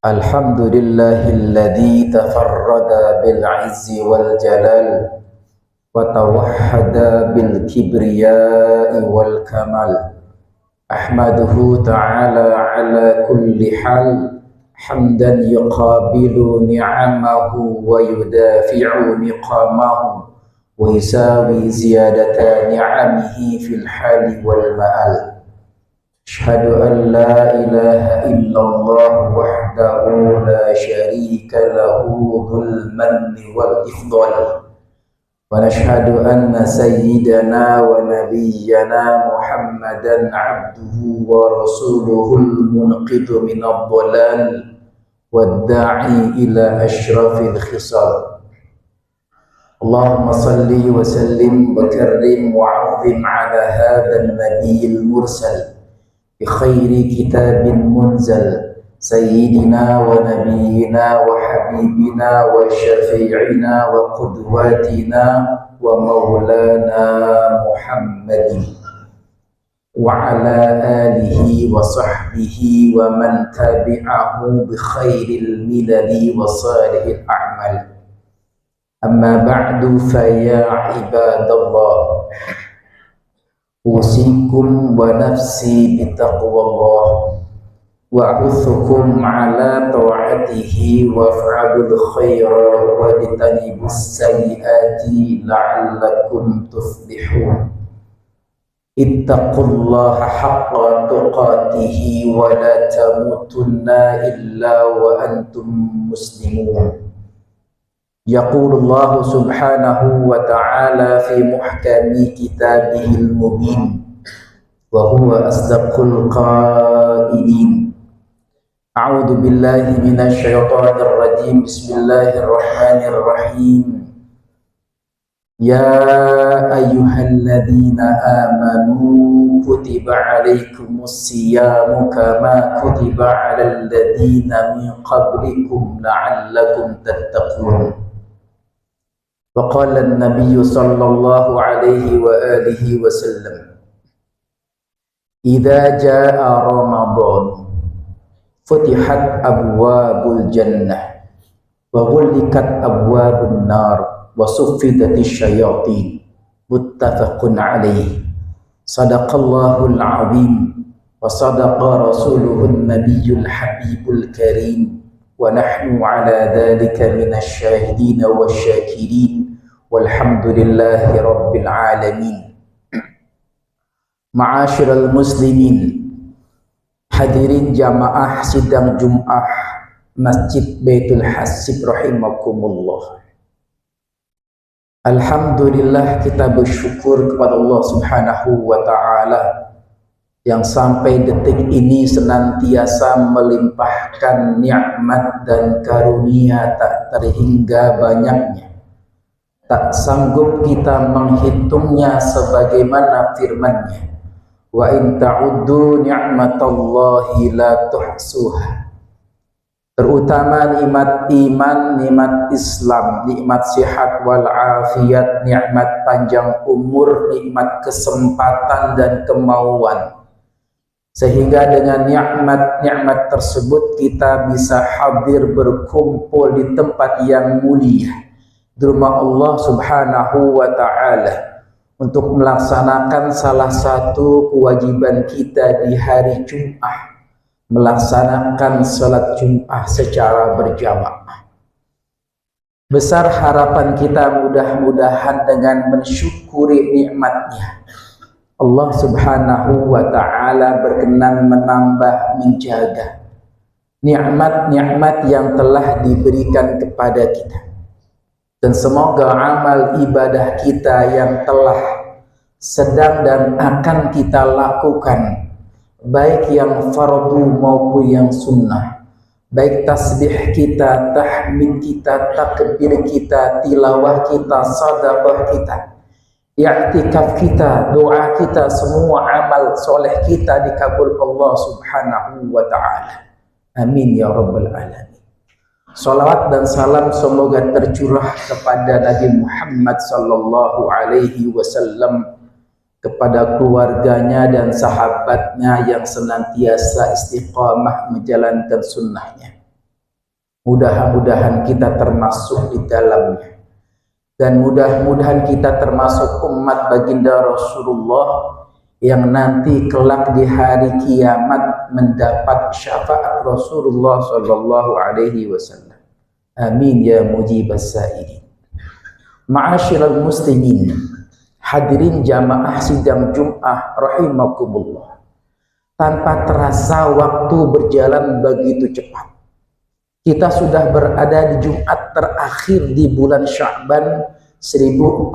الحمد لله الذي تفرد بالعز والجلال وتوحد بالكبرياء والكمال. أحمده تعالى على كل حال حمدا يقابل نعمه ويدافع نقامه ويساوي زيادة نعمه في الحال والمآل. أشهد أن لا إله إلا الله وحده لا شريك له ذو المن والإفضال، ونشهد أن سيدنا ونبينا محمدا عبده ورسوله المنقذ من الضلال والداعي إلى أشرف الخصال. اللهم صل وسلم وكرم وعظم على هذا النبي المرسل بخير كتاب منزل، سيدنا ونبينا وحبيبنا وشفيعنا وقدواتنا ومولانا محمد وعلى آله وصحبه ومن تبعه بخير الملل وصالح الأعمال. أما بعد فيا عباد الله، أوصيكم ونفسي بتقوى الله وأحثكم على طاعته وافعلوا الخير واجتنبوا السيئات لعلكم تفلحون. اتقوا الله حق تقاته ولا تموتن إلا وأنتم مسلمون. يقول الله سبحانه وتعالى في محكم كتابه المبين وهو أصدق القائلين: أعوذ بالله من الشيطان الرجيم. بسم الله الرحمن الرحيم. يا أيها الذين آمنوا كتب عليكم الصيام كما كتب على الذين من قبلكم لعلكم تتقون. وقال النبي صلى الله عليه وآله وسلم: إذا جاء رمضان فتحت أبواب الجنة وغلقت أبواب النار وصفدت الشياطين. متفق عليه. صدق الله العظيم وصدق رسوله النبي الحبيب الكريم، ونحن على ذلك من الشاهدين والشاكرين، والحمد لله رب العالمين. Ma'asyiral muslimin, hadirin jamaah sidang Jum'ah Masjid Baitul Hasib rahimakumullah. Alhamdulillah, kita bersyukur kepada Allah Subhanahu wa ta'ala yang sampai detik ini senantiasa melimpahkan nikmat dan karunia tak terhingga banyaknya. Tak sanggup kita menghitungnya sebagaimana firman-Nya, wa in ta'uddu ni'matallahi la tuhsuha. Terutama nikmat iman, nikmat Islam, nikmat sehat wal afiat, nikmat panjang umur, nikmat kesempatan dan kemauan. Sehingga dengan nikmat-nikmat tersebut kita bisa hadir berkumpul di tempat yang mulia, di rumah Allah Subhanahu wa ta'ala, untuk melaksanakan salah satu kewajiban kita di hari Jum'ah, melaksanakan salat Jum'ah secara berjamaah. Besar harapan kita mudah-mudahan dengan mensyukuri nikmatnya, Allah Subhanahu wa ta'ala berkenan menambah, menjaga nikmat-nikmat yang telah diberikan kepada kita. Dan semoga amal ibadah kita yang telah, sedang dan akan kita lakukan, baik yang fardu maupun yang sunnah, baik tasbih kita, tahmid kita, takbir kita, tilawah kita, sedekah kita, i'tikaf kita, doa kita, semua amal soleh kita dikabul Allah Subhanahu wa ta'ala. Amin ya rabbal alamin. Salawat dan salam semoga tercurah kepada Nabi Muhammad sallallahu alaihi wasallam, kepada keluarganya dan sahabatnya yang senantiasa istiqamah menjalankan sunnahnya. Mudah-mudahan kita termasuk di dalamnya, dan mudah-mudahan kita termasuk umat baginda Rasulullah yang nanti kelak di hari kiamat mendapat syafaat Rasulullah sallallahu alaihi wasallam. Amin ya mujibas sa'ilin. Ma'asyiral muslimin, hadirin jamaah sidang Jumat rahimakumullah. Tanpa terasa waktu berjalan begitu cepat. Kita sudah berada di Jumat terakhir di bulan Sya'ban 1447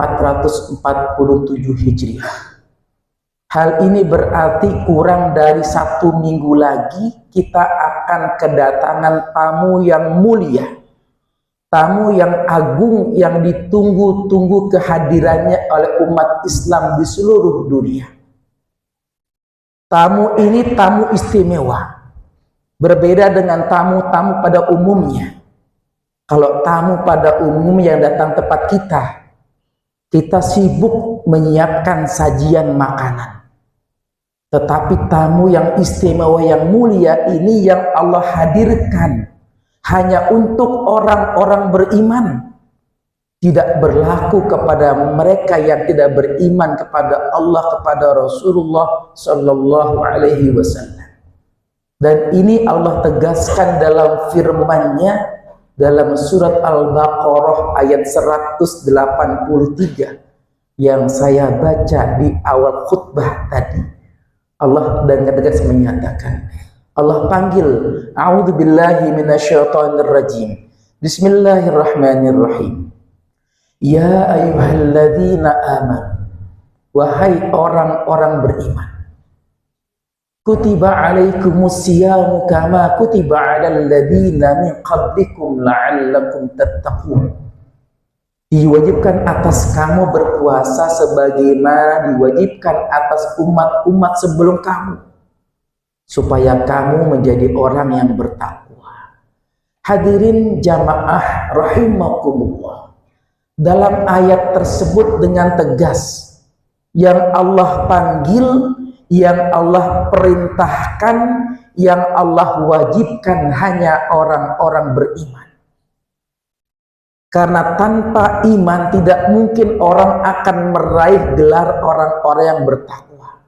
Hijriah. Hal ini berarti kurang dari 1 minggu lagi kita akan kedatangan tamu yang mulia, tamu yang agung, yang ditunggu-tunggu kehadirannya oleh umat Islam di seluruh dunia. Tamu ini tamu istimewa, berbeda dengan tamu-tamu pada umumnya. Kalau tamu pada umumnya yang datang tempat kita sibuk menyiapkan sajian makanan. Tetapi tamu yang istimewa, yang mulia ini yang Allah hadirkan hanya untuk orang-orang beriman. Tidak berlaku kepada mereka yang tidak beriman kepada Allah, kepada Rasulullah sallallahu alaihi wasallam. Dan ini Allah tegaskan dalam firman-Nya dalam surat Al-Baqarah ayat 183 yang saya baca di awal khutbah tadi. Allah dengan tegas menyatakan, Allah panggil, a'udzubillahi minasyaitonirrajim, bismillahirrahmanirrahim, ya ayyuhalladzina amanu, wahai orang-orang beriman, kutiba alaikumusyiyamu kama kutiba alal ladzina min qablikum la'allakum tattaqun. Diwajibkan atas kamu berpuasa sebagaimana diwajibkan atas umat-umat sebelum kamu, supaya kamu menjadi orang yang bertakwa. Hadirin jamaah rahimakumullah, dalam ayat tersebut dengan tegas yang Allah panggil, yang Allah perintahkan, yang Allah wajibkan hanya orang-orang beriman. Karena tanpa iman tidak mungkin orang akan meraih gelar orang-orang yang bertakwa.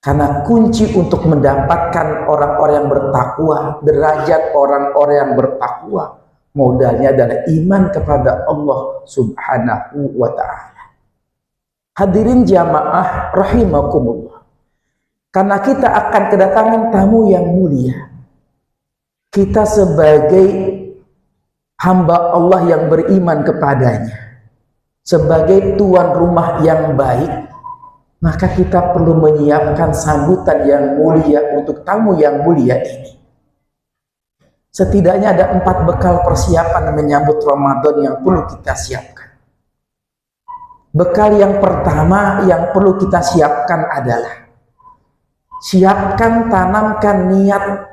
Karena kunci untuk mendapatkan orang-orang yang bertakwa, derajat orang-orang yang bertakwa, modalnya adalah iman kepada Allah subhanahu wa ta'ala. Hadirin jamaah rahimakumullah, karena kita akan kedatangan tamu yang mulia, kita sebagai hamba Allah yang beriman kepadanya, sebagai tuan rumah yang baik, maka kita perlu menyiapkan sambutan yang mulia untuk tamu yang mulia ini. Setidaknya ada 4 bekal persiapan menyambut Ramadan yang perlu kita siapkan. Bekal yang pertama yang perlu kita siapkan adalah siapkan, tanamkan niat,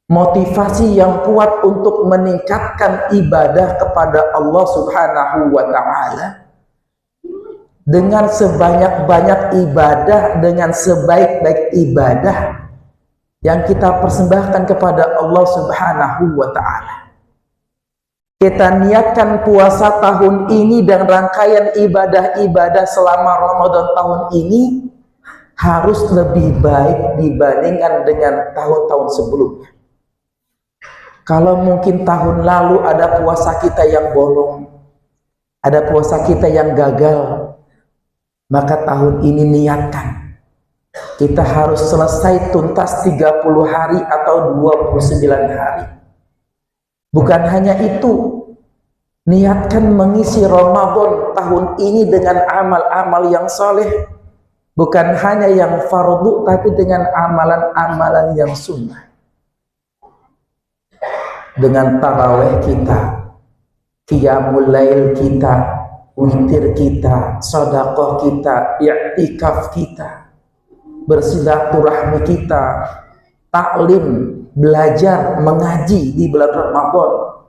motivasi yang kuat untuk meningkatkan ibadah kepada Allah subhanahu wa ta'ala. Dengan sebanyak-banyak ibadah, dengan sebaik-baik ibadah yang kita persembahkan kepada Allah subhanahu wa ta'ala. Kita niatkan puasa tahun ini dan rangkaian ibadah-ibadah selama Ramadan tahun ini harus lebih baik dibandingkan dengan tahun-tahun sebelumnya. Kalau mungkin tahun lalu ada puasa kita yang bolong, ada puasa kita yang gagal, maka tahun ini niatkan kita harus selesai tuntas 30 hari atau 29 hari. Bukan hanya itu, niatkan mengisi Ramadan tahun ini dengan amal-amal yang soleh, bukan hanya yang fardu tapi dengan amalan-amalan yang sunnah. Dengan tarawih kita, qiyamul lail kita, witir kita, sedekah kita, i'tikaf kita, bersilaturahmi kita, taklim, belajar, mengaji di bulan Ramadan.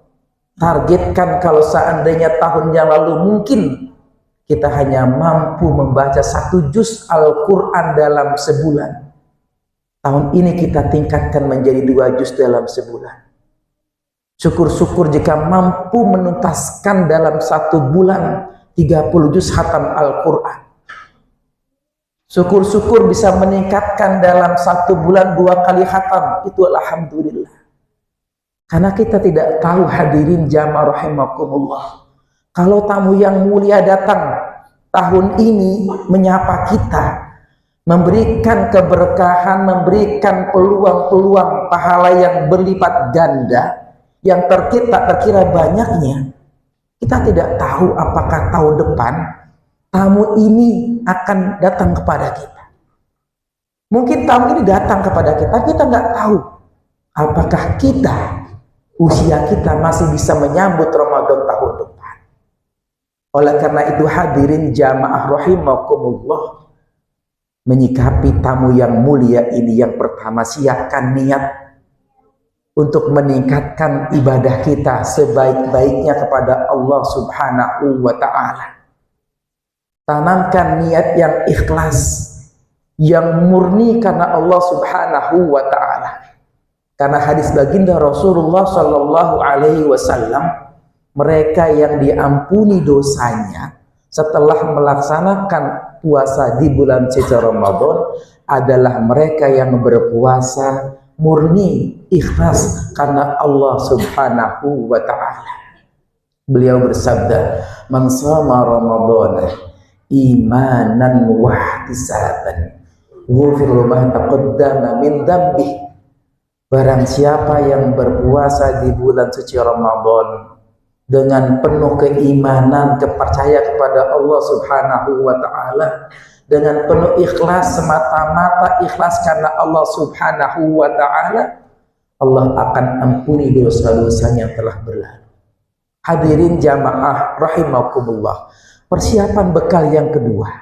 Targetkan kalau seandainya tahun yang lalu mungkin kita hanya mampu membaca 1 juz Al-Quran dalam sebulan, tahun ini kita tingkatkan menjadi 2 juz dalam sebulan. Syukur-syukur jika mampu menuntaskan dalam 1 bulan 30 juz khatam Al-Quran. Syukur-syukur bisa meningkatkan dalam 1 bulan 2 kali khatam. Itu alhamdulillah. Karena kita tidak tahu, hadirin jamaah rahimakumullah, kalau tamu yang mulia datang tahun ini menyapa kita, memberikan keberkahan, memberikan peluang-peluang pahala yang berlipat ganda, yang tak terkira banyaknya, kita tidak tahu apakah tahun depan tamu ini akan datang kepada kita. Mungkin tamu ini datang kepada kita, kita nggak tahu apakah usia kita masih bisa menyambut Ramadan tahun depan. Oleh karena itu, hadirin jamaah rahimakumullah, menyikapi tamu yang mulia ini, yang pertama, siapkan niat untuk meningkatkan ibadah kita sebaik-baiknya kepada Allah Subhanahu wa ta'ala. Tanamkan niat yang ikhlas, yang murni karena Allah Subhanahu wa ta'ala. Karena hadis baginda Rasulullah Sallallahu Alaihi Wasallam, mereka yang diampuni dosanya setelah melaksanakan puasa di bulan suci Ramadan adalah mereka yang berpuasa murni ikhlas karena Allah Subhanahu wa ta'ala. Beliau bersabda, "Man shama Ramadhana imanan wa ihtisaban, ghufira ma taqaddama min dhanbi." Barang siapa yang berpuasa di bulan suci Ramadan dengan penuh keimanan, kepercayaan kepada Allah Subhanahu wa ta'ala, dengan penuh ikhlas, semata-mata ikhlas karena Allah Subhanahu wa ta'ala, Allah akan ampuni dosa-dosanya yang telah berlalu. Hadirin jamaah rahimakumullah, persiapan bekal yang kedua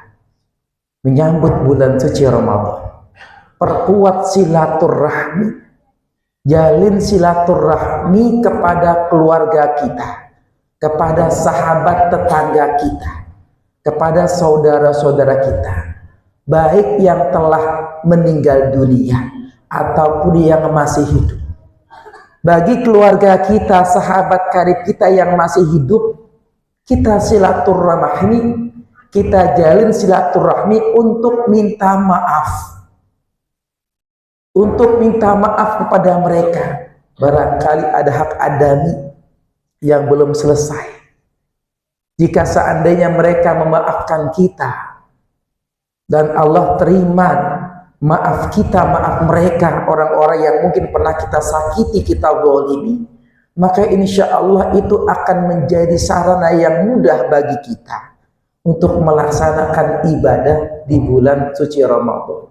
menyambut bulan suci Ramadan, perkuat silaturahmi, jalin silaturahmi kepada keluarga kita, kepada sahabat tetangga kita, kepada saudara-saudara kita, baik yang telah meninggal dunia ataupun yang masih hidup. Bagi keluarga kita, sahabat karib kita yang masih hidup, kita silaturahmi, kita jalin silaturahmi untuk minta maaf. Untuk minta maaf kepada mereka. Barangkali ada hak adami yang belum selesai. Jika seandainya mereka memaafkan kita dan Allah terima maaf kita, maaf mereka, orang-orang yang mungkin pernah kita sakiti, kita zalimi, maka insya Allah itu akan menjadi sarana yang mudah bagi kita untuk melaksanakan ibadah di bulan suci Ramadan.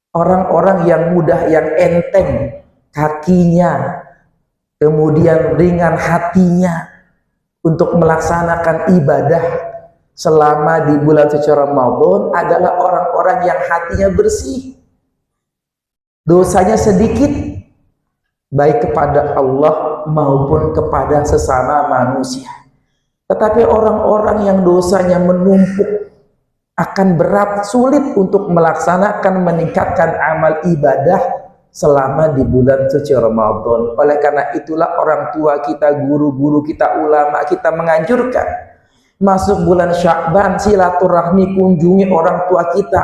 Orang-orang yang mudah, yang enteng kakinya, kemudian ringan hatinya untuk melaksanakan ibadah selama di bulan suci Ramadan adalah orang-orang yang hatinya bersih, dosanya sedikit, baik kepada Allah maupun kepada sesama manusia. Tetapi orang-orang yang dosanya menumpuk akan berat, sulit untuk melaksanakan, meningkatkan amal ibadah selama di bulan suci Ramadan. Oleh karena itulah orang tua kita, guru-guru kita, ulama kita menganjurkan masuk bulan Sya'ban silaturahmi, kunjungi orang tua kita,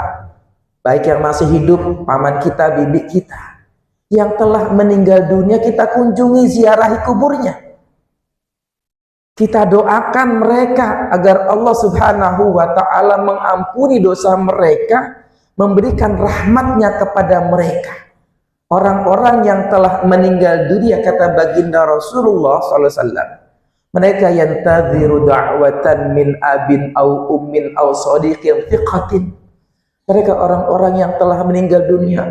baik yang masih hidup, paman kita, bibi kita. Yang telah meninggal dunia kita kunjungi, ziarahi kuburnya. Kita doakan mereka agar Allah Subhanahu wa ta'ala mengampuni dosa mereka, memberikan rahmatnya kepada mereka. Orang-orang yang telah meninggal dunia, kata baginda Rasulullah SAW, mereka yang tadhiru da'watan min abin au ummin au sadiqin thiqatin. Mereka orang-orang yang telah meninggal dunia,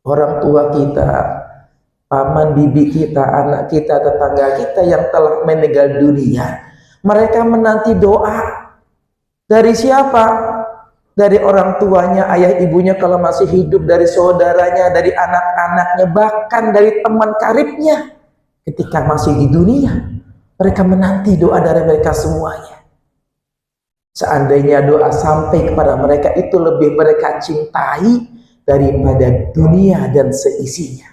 orang tua kita, paman bibi kita, anak kita, tetangga kita yang telah meninggal dunia. Mereka menanti doa dari siapa? Dari orang tuanya, ayah ibunya kalau masih hidup, dari saudaranya, dari anak-anaknya, bahkan dari teman karibnya ketika masih di dunia. Mereka menanti doa dari mereka semuanya. Seandainya doa sampai kepada mereka, itu lebih mereka cintai daripada dunia dan seisinya.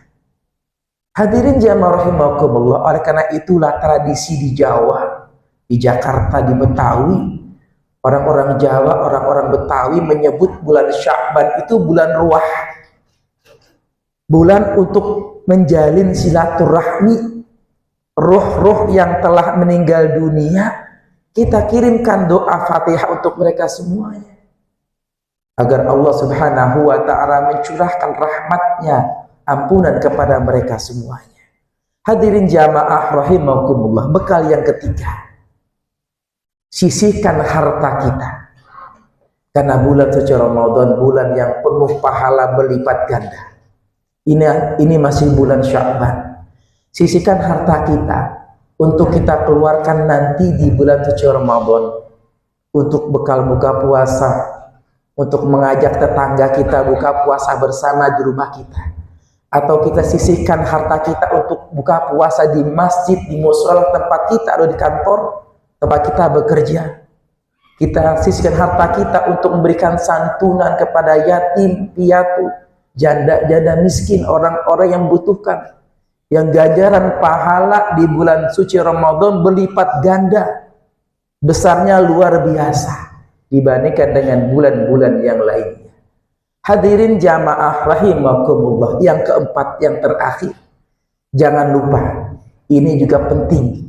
Hadirin jamaah rahimakumullah, oleh karena itulah tradisi di Jawa, di Jakarta, di Betawi, orang-orang Jawa, orang-orang Betawi menyebut bulan Sya'ban itu bulan ruah, bulan untuk menjalin silaturahmi ruh-ruh yang telah meninggal dunia. Kita kirimkan doa Fatihah untuk mereka semuanya, agar Allah Subhanahu wa ta'ala mencurahkan rahmatnya, ampunan kepada mereka semuanya. Hadirin jamaah rahimakumullah, bekal yang ketiga, sisihkan harta kita, karena bulan suci Ramadan bulan yang penuh pahala berlipat ganda. Ini masih bulan Sya'ban. Sisihkan harta kita untuk kita keluarkan nanti di bulan suci Ramadan, untuk bekal buka puasa, untuk mengajak tetangga kita buka puasa bersama di rumah kita, atau kita sisihkan harta kita untuk buka puasa di masjid, di mushola tempat kita, atau di kantor tempat kita bekerja. Kita sisihkan harta kita untuk memberikan santunan kepada yatim piatu, janda-janda miskin, orang-orang yang membutuhkan, yang ganjaran pahala di bulan suci Ramadan berlipat ganda, besarnya luar biasa dibandingkan dengan bulan-bulan yang lainnya. Hadirin jamaah rahimakumullah, yang keempat, yang terakhir, jangan lupa, ini juga penting,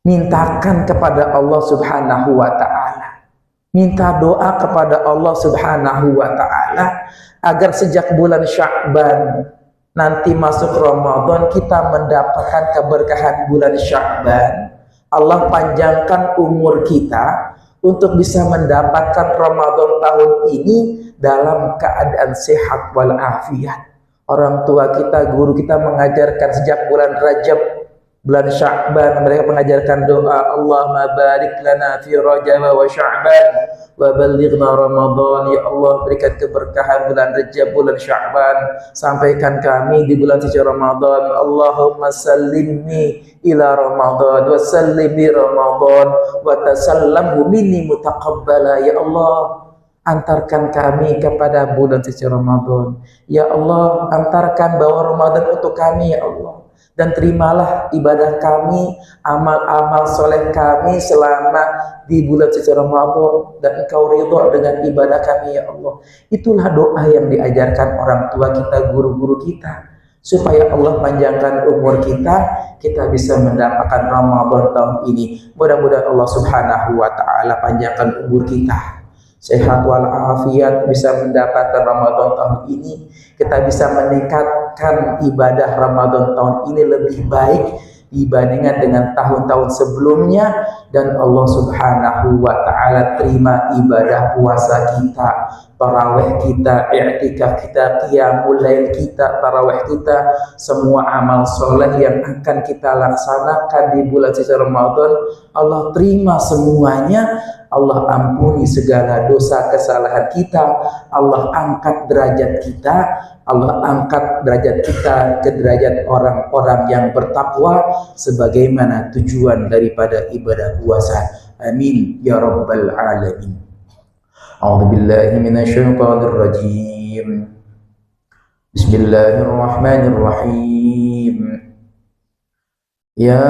mintakan kepada Allah Subhanahu wa ta'ala, minta doa kepada Allah Subhanahu wa ta'ala agar sejak bulan Sya'ban nanti masuk Ramadan kita mendapatkan keberkahan bulan Sya'ban. Allah panjangkan umur kita untuk bisa mendapatkan Ramadan tahun ini dalam keadaan sehat walafiat. Orang tua kita, guru kita mengajarkan sejak bulan Rajab, bulan Sya'ban, mereka mengajarkan doa, Allahumma barik lana fi Rajab wa Sya'ban wa balighna Ramadan. Ya Allah, berikan keberkahan bulan Rajab, bulan Sya'ban, sampaikan kami di bulan suci Ramadan. Allahumma sallimni ila Ramadan wa sallimni Ramadan wa tasallamhu minni mutaqabbala. Ya Allah, antarkan kami kepada bulan suci Ramadan. Ya Allah, antarkan bawa Ramadan untuk kami, ya Allah. Dan terimalah ibadah kami, amal-amal soleh kami selama di bulan suci Ramadan, dan Engkau ridha dengan ibadah kami, ya Allah. Itulah doa yang diajarkan orang tua kita, guru-guru kita, supaya Allah panjangkan umur kita bisa mendapatkan Ramadan tahun ini. Mudah-mudahan Allah Subhanahu wa ta'ala panjangkan umur kita, sehat walafiat, bisa mendapatkan Ramadan tahun ini. Kita bisa meningkatkan ibadah Ramadan tahun ini lebih baik dibandingkan dengan tahun-tahun sebelumnya, dan Allah Subhanahu wa ta'ala terima ibadah puasa kita, tarawih kita, i'tikaf kita, qiyamul lail kita, tarawih kita, semua amal soleh yang akan kita laksanakan di bulan suci Ramadan, Allah terima semuanya. Allah ampuni segala dosa kesalahan kita, Allah angkat derajat kita, Allah angkat derajat kita ke derajat orang-orang yang bertakwa sebagaimana tujuan daripada ibadah puasa. Amin ya rabbal alamin. A'udzu billahi minasyaitonir rajim. Bismillahirrahmanirrahim. Ya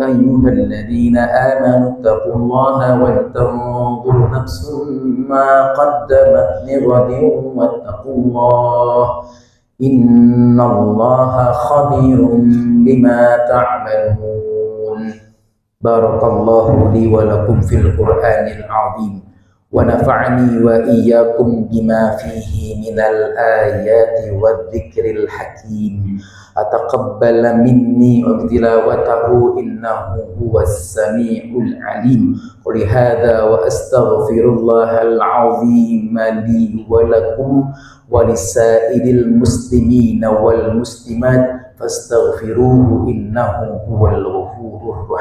ayyuhalladzina amanu taqullaha wal tanzur nafsum ma qaddamat lighadin wattaqullaha innallaha khabirum bima ta'malun. Barakallahu li wa lakum fil Qur'anil azim wa nafa'ani wa iyyakum bima fihi minal ayati wadh-dhikril hakim. Ataqabbal minni tilawatahu innahu huwas samiul alim. Qul hadza wa astaghfirullahal azim li wa lakum wa lisairil muslimina wal muslimat fastaghfiruhu innahu huwal ghafurur